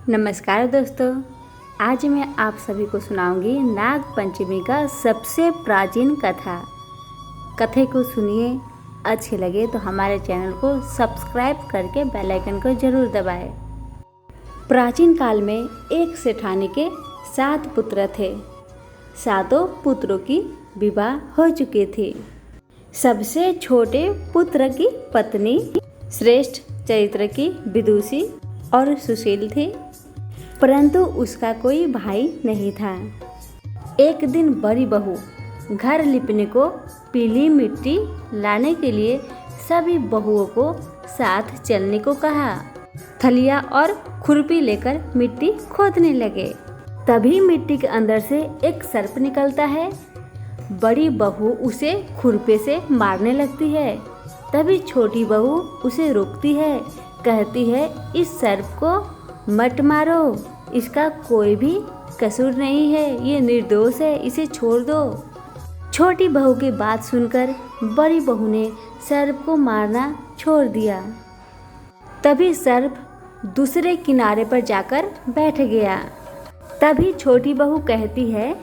नमस्कार दोस्तों, आज मैं आप सभी को सुनाऊंगी नाग पंचमी का सबसे प्राचीन कथे को सुनिए। अच्छे लगे तो हमारे चैनल को सब्सक्राइब करके बेल आइकन को जरूर दबाएं। प्राचीन काल में एक सेठानी के 7 पुत्र थे। 7 पुत्रों की विवाह हो चुकी थी। सबसे छोटे पुत्र की पत्नी श्रेष्ठ चरित्र की विदुषी और सुशील थी, परंतु उसका कोई भाई नहीं था। एक दिन बड़ी बहू घर लिपने को पीली मिट्टी लाने के लिए सभी बहुओं को साथ चलने को कहा। थलिया और खुरपी लेकर मिट्टी खोदने लगे। तभी मिट्टी के अंदर से एक सर्प निकलता है। बड़ी बहू उसे खुरपे से मारने लगती है। तभी छोटी बहू उसे रोकती है, कहती है इस सर्प को मत मारो, इसका कोई भी कसूर नहीं है, ये निर्दोष है, इसे छोड़ दो। छोटी बहू की बात सुनकर बड़ी बहू ने सर्प को मारना छोड़ दिया। तभी सर्प दूसरे किनारे पर जाकर बैठ गया। तभी छोटी बहू कहती है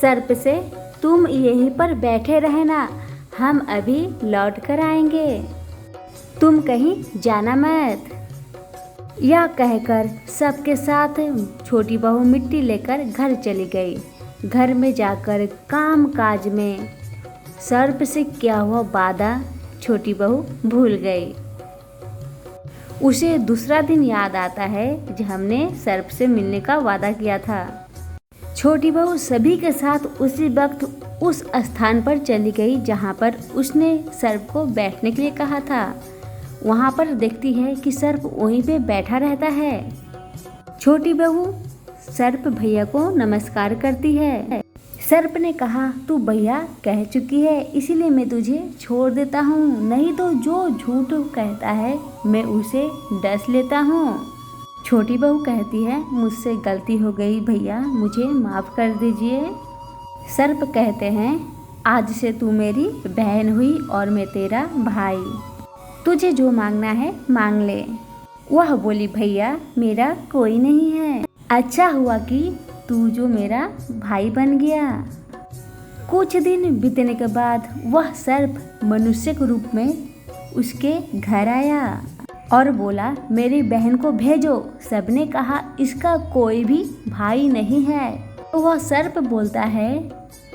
सर्प से, तुम यहीं पर बैठे रहना, हम अभी लौट कर आएंगे, तुम कहीं जाना मत। यह कहकर सबके साथ छोटी बहू मिट्टी लेकर घर चली गई। घर में जाकर काम काज में सर्प से किया हुआ वादा छोटी बहू भूल गई। उसे दूसरा दिन याद आता है जब हमने सर्प से मिलने का वादा किया था। छोटी बहू सभी के साथ उसी वक्त उस स्थान पर चली गई जहाँ पर उसने सर्प को बैठने के लिए कहा था। वहाँ पर देखती है कि सर्प वहीं पे बैठा रहता है। छोटी बहू सर्प भैया को नमस्कार करती है। सर्प ने कहा, तू भैया कह चुकी है इसीलिए मैं तुझे छोड़ देता हूँ, नहीं तो जो झूठ कहता है मैं उसे डस लेता हूँ। छोटी बहू कहती है, मुझसे गलती हो गई भैया, मुझे माफ़ कर दीजिए। सर्प कहते हैं, आज से तू मेरी बहन हुई और मैं तेरा भाई, तुझे जो मांगना है मांग ले। वह बोली, भैया मेरा कोई नहीं है, अच्छा हुआ कि तू जो मेरा भाई बन गया। कुछ दिन बीतने के बाद वह सर्प मनुष्य के रूप में उसके घर आया और बोला, मेरी बहन को भेजो। सबने कहा इसका कोई भी भाई नहीं है। तो वह सर्प बोलता है,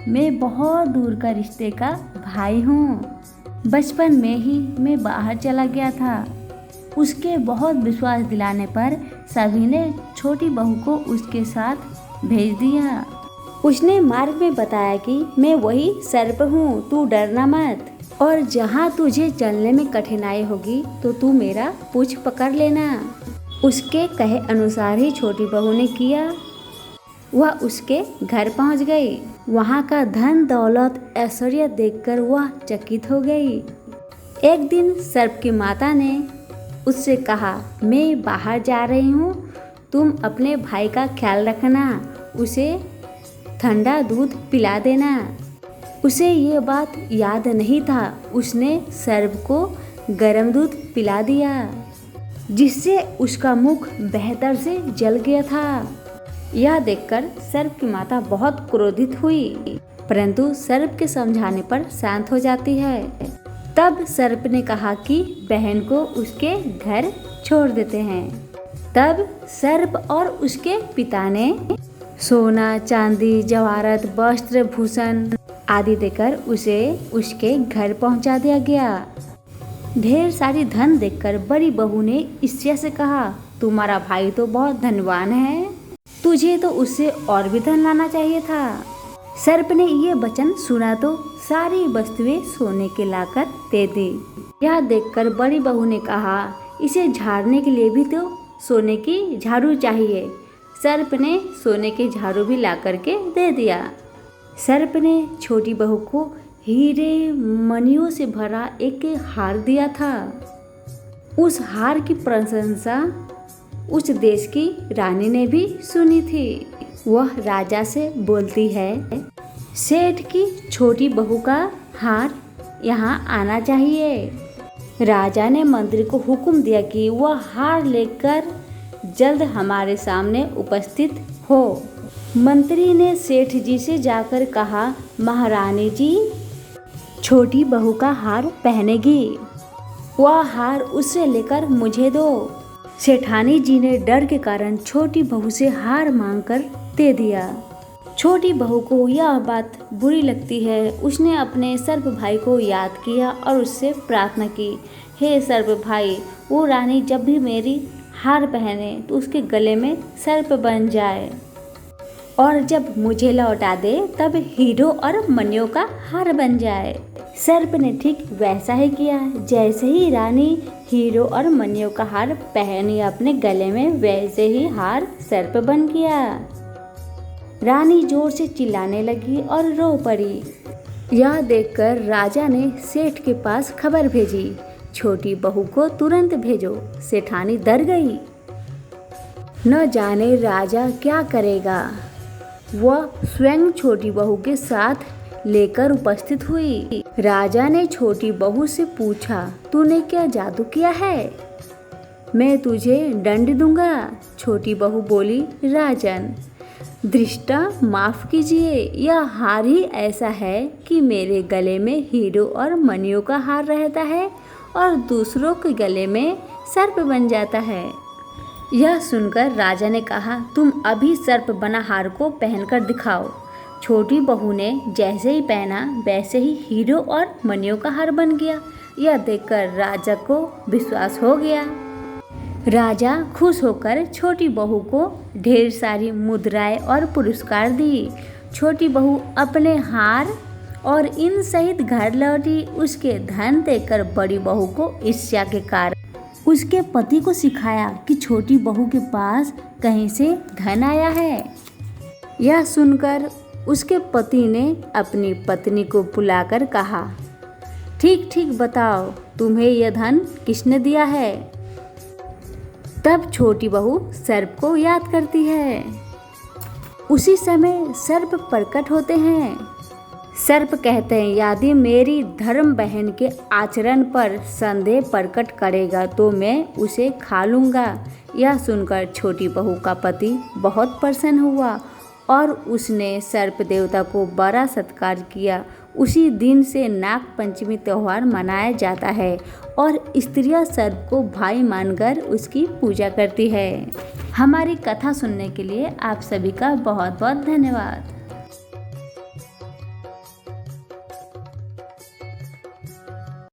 मैं बहुत दूर का रिश्ते का भाई हूँ, बचपन में ही मैं बाहर चला गया था। उसके बहुत विश्वास दिलाने पर सभी ने छोटी बहू को उसके साथ भेज दिया। उसने मार्ग में बताया कि मैं वही सर्प हूँ, तू डरना मत, और जहाँ तुझे चलने में कठिनाई होगी तो तू मेरा पूंछ पकड़ लेना। उसके कहे अनुसार ही छोटी बहू ने किया। वह उसके घर पहुँच गई। वहाँ का धन दौलत ऐश्वर्य देखकर वह चकित हो गई। एक दिन सर्प की माता ने उससे कहा, मैं बाहर जा रही हूँ, तुम अपने भाई का ख्याल रखना, उसे ठंडा दूध पिला देना। उसे ये बात याद नहीं था। उसने सर्प को गर्म दूध पिला दिया, जिससे उसका मुख बेहतर से जल गया था। यह देखकर सर्प की माता बहुत क्रोधित हुई, परंतु सर्प के समझाने पर शांत हो जाती है। तब सर्प ने कहा कि बहन को उसके घर छोड़ देते हैं। तब सर्प और उसके पिता ने सोना चांदी जवाहरात वस्त्र भूषण आदि देकर उसे उसके घर पहुंचा दिया गया। ढेर सारी धन देखकर बड़ी बहू ने ईर्ष्या से कहा, तुम्हारा भाई तो बहुत धनवान है, तुझे तो उससे और भी धन लाना चाहिए था। सर्प ने ये वचन सुना तो सारी वस्तुएं सोने के लाकर दे दी। यह देखकर बड़ी बहू ने कहा, इसे झाड़ने के लिए भी तो सोने की झाड़ू चाहिए। सर्प ने सोने के झाड़ू भी ला करके दे दिया। सर्प ने छोटी बहू को हीरे मणियों से भरा एक हार दिया था। उस हार की प्रशंसा उस देश की रानी ने भी सुनी थी। वह राजा से बोलती है, सेठ की छोटी बहू का हार यहाँ आना चाहिए। राजा ने मंत्री को हुक्म दिया कि वह हार लेकर जल्द हमारे सामने उपस्थित हो। मंत्री ने सेठ जी से जाकर कहा, महारानी जी छोटी बहू का हार पहनेगी, वह हार उसे लेकर मुझे दो। सेठानी जी ने डर के कारण छोटी बहू से हार मांगकर दे दिया। छोटी बहू को यह बात बुरी लगती है। उसने अपने सर्प भाई को याद किया और उससे प्रार्थना की, हे सर्प भाई, वो रानी जब भी मेरी हार पहने तो उसके गले में सर्प बन जाए और जब मुझे लौटा दे तब हीरो और मणियों का हार बन जाए। सर्प ने ठीक वैसा ही किया। जैसे ही रानी हीरो और मणियों का हार पहनी अपने गले में, वैसे ही हार सर्प बन गया। रानी जोर से चिल्लाने लगी और रो पड़ी। यह देखकर राजा ने सेठ के पास खबर भेजी, छोटी बहू को तुरंत भेजो। सेठानी डर गई, न जाने राजा क्या करेगा। वह स्वयं छोटी बहू के साथ लेकर उपस्थित हुई। राजा ने छोटी बहू से पूछा, तूने क्या जादू किया है? मैं तुझे दंड दूंगा। छोटी बहू बोली, राजन दृष्टा माफ कीजिए, यह हार ही ऐसा है कि मेरे गले में हीरो और मणियों का हार रहता है और दूसरों के गले में सर्प बन जाता है। यह सुनकर राजा ने कहा, तुम अभी सर्प बना हार को पहनकर दिखाओ। छोटी बहू ने जैसे ही पहना वैसे ही हीरो और मणियों का हार बन गया। यह देखकर राजा को विश्वास हो गया। राजा खुश होकर छोटी बहू को ढेर सारी मुद्राएं और पुरस्कार दी। छोटी बहू अपने हार और इन सहित घर लौटी। उसके धन देखकर बड़ी बहू को ईर्ष्या के कारण उसके पति को सिखाया कि छोटी बहू के पास कहीं से धन आया है। यह सुनकर उसके पति ने अपनी पत्नी को बुलाकर कहा, ठीक ठीक बताओ, तुम्हें यह धन किसने दिया है? तब छोटी बहू सर्प को याद करती है। उसी समय सर्प प्रकट होते हैं। सर्प कहते हैं, यदि मेरी धर्म बहन के आचरण पर संदेह प्रकट करेगा तो मैं उसे खा लूँगा। यह सुनकर छोटी बहू का पति बहुत प्रसन्न हुआ और उसने सर्प देवता को बड़ा सत्कार किया। उसी दिन से नाग पंचमी त्यौहार मनाया जाता है और स्त्रियां सर्प को भाई मानकर उसकी पूजा करती है। हमारी कथा सुनने के लिए आप सभी का बहुत बहुत धन्यवाद।